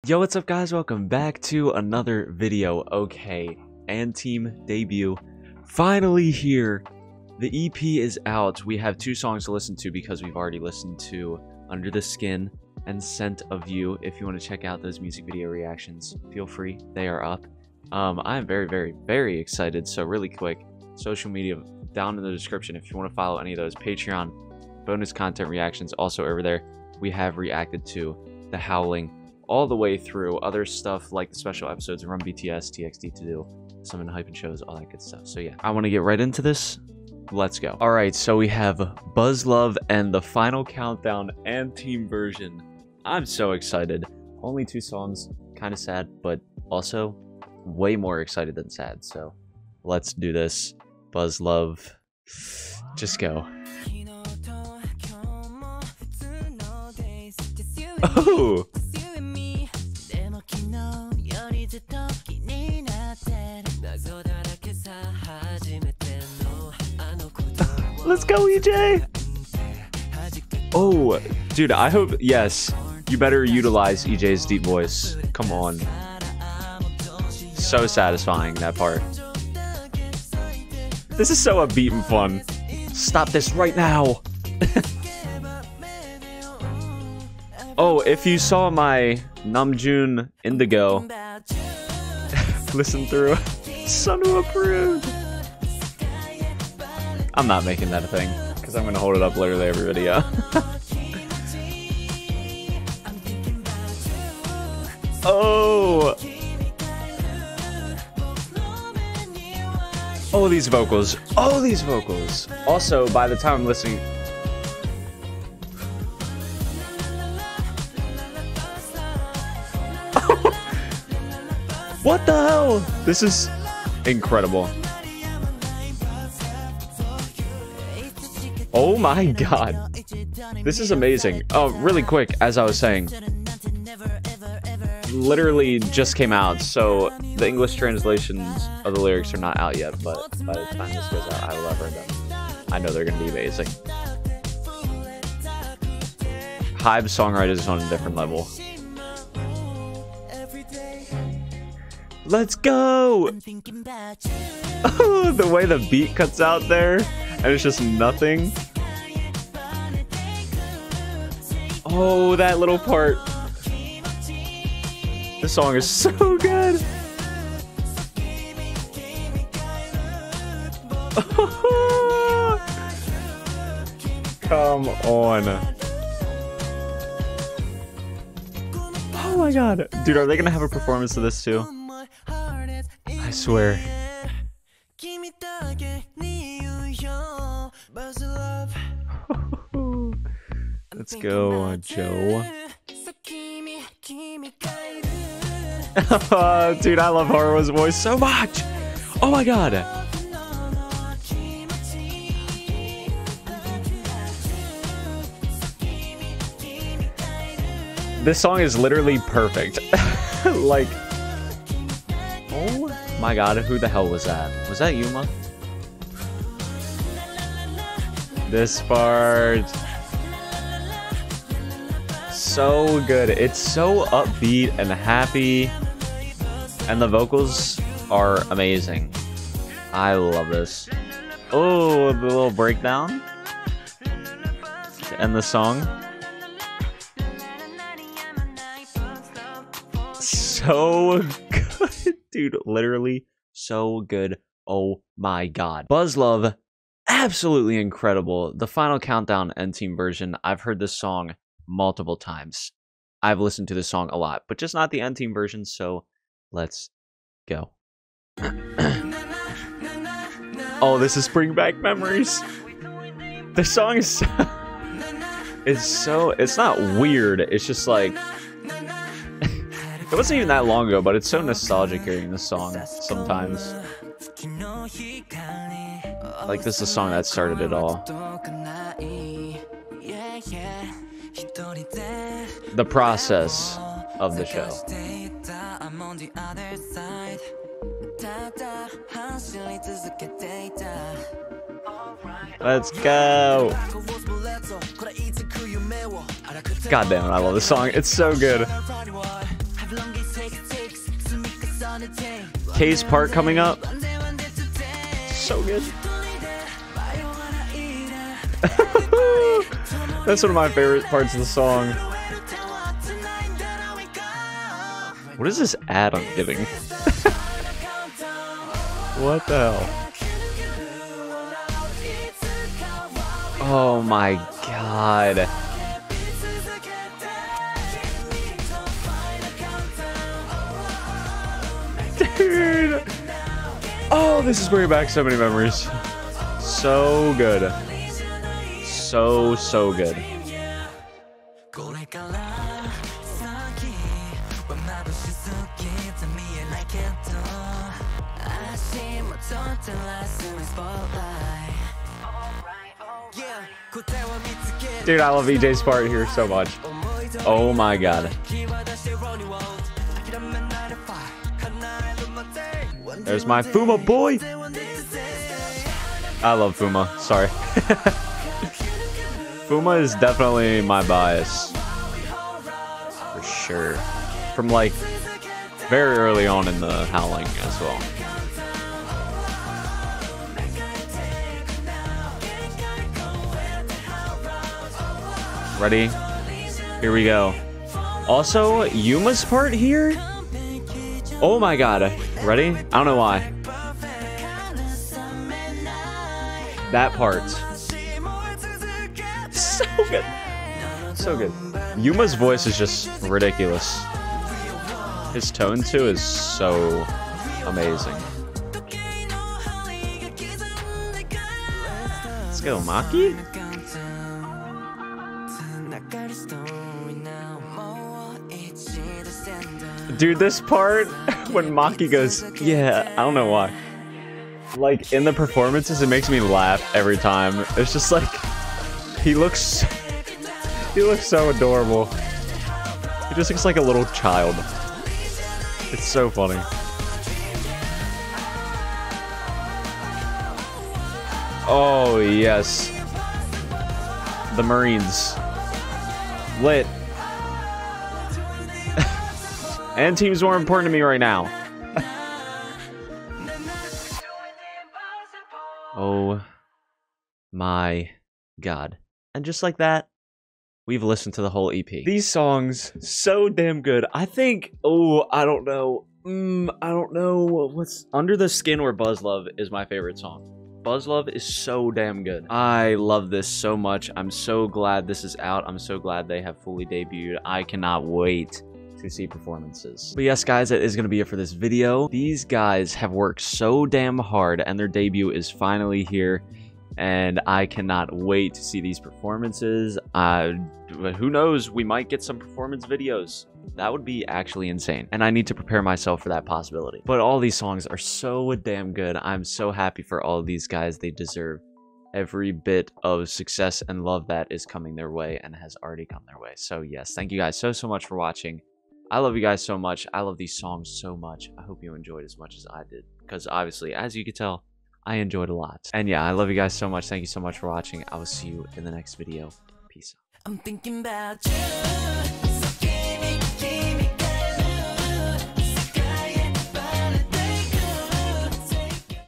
Yo, what's up guys? Welcome back to another video. Okay, and team debut finally here. The EP is out. We have 2 songs to listen to because we've already listened to Under the Skin and Scent of You. If you want to check out those music video reactions, feel free, they are up. I'm very excited. So really quick, social media down in the description if you want to follow any of those. Patreon bonus content reactions also over there. We have reacted to the Howling all the way through, other stuff like the special episodes, Run BTS, TXT to do, some in hype and shows, all that good stuff. So yeah, I want to get right into this. Let's go. All right, so we have Buzz Love and the final countdown and team version. I'm so excited. Only 2 songs, kind of sad, but also way more excited than sad. So let's do this. Buzz Love, just go. Oh! Let's go, EJ! Oh, dude, I hope, yes, you better utilize EJ's deep voice. Come on. So satisfying, that part. This is so upbeat and fun. Stop this right now! Oh, if you saw my Namjoon Indigo listen through, Sunwoo approved. I'm not making that a thing because I'm gonna hold it up literally every video. Oh, oh, these vocals. Oh, these vocals. Also, by the time I'm listening. What the hell? This is incredible. Oh my god. This is amazing. Oh, really quick, as I was saying, literally just came out, so the English translations of the lyrics are not out yet, but by the time this goes out, I will have read them. I know they're going to be amazing. Hybe's songwriting is on a different level. Let's go! Oh, the way the beat cuts out there, and it's just nothing. Oh, that little part. This song is so good. Come on. Oh my god. Dude, are they gonna have a performance of this too? I swear. Let's go, Joe. Dude, I love Haruo's voice so much. Oh my god. This song is literally perfect. Like, oh my god, who the hell was that? Was that Yuma? This part. So good. It's so upbeat and happy. And the vocals are amazing. I love this. Oh, the little breakdown to end the song. So good. Dude, literally so good. Oh my god. Buzz Love, absolutely incredible. The final countdown end team version. I've heard this song multiple times. I've listened to this song a lot, but just not the end team version, so let's go. Oh, this is bring back memories. The song is it's not weird, it's just like it wasn't even that long ago, but it's so nostalgic hearing this song sometimes. Like, this is a song that started it all. The process of the show. Let's go. God damn it, I love this song. It's so good. K's part coming up. So good. That's one of my favorite parts of the song. What is this ad I'm getting? What the hell? Oh my god. Dude. Oh, this is bringing back so many memories. So good. So good. Dude, I love EJ's part here so much. Oh my god. There's my Fuma boy. I love Fuma. Sorry. Fuma is definitely my bias. For sure. From like very early on in the Howling as well. Ready? Here we go. Also, Yuma's part here? Oh my god. Ready? I don't know why. That part. So good. So good. Yuma's voice is just ridiculous. His tone too is so amazing. Let's go, Maki. Dude, this part when Maki goes, yeah, I don't know why. Like in the performances, it makes me laugh every time. It's just like he looks so adorable. He just looks like a little child. It's so funny. Oh yes, the Marines, lit. And team's more important to me right now. Oh my god. And just like that, we've listened to the whole EP. These songs, so damn good. I think, oh, I don't know. I don't know. What's Under the Skin or Buzz Love is my favorite song. Buzz Love is so damn good. I love this so much. I'm so glad this is out. I'm so glad they have fully debuted. I cannot wait to see performances. But yes, guys, that is going to be it for this video. These guys have worked so damn hard and their debut is finally here. And I cannot wait to see these performances. Who knows? We might get some performance videos. That would be actually insane. And I need to prepare myself for that possibility. But all these songs are so damn good. I'm so happy for all of these guys. They deserve every bit of success and love that is coming their way and has already come their way. So yes, thank you guys so much for watching. I love you guys so much. I love these songs so much. I hope you enjoyed as much as I did. Because obviously, as you can tell, I enjoyed a lot. And yeah, I love you guys so much. Thank you so much for watching. I will see you in the next video. Peace out. I'm thinking about you.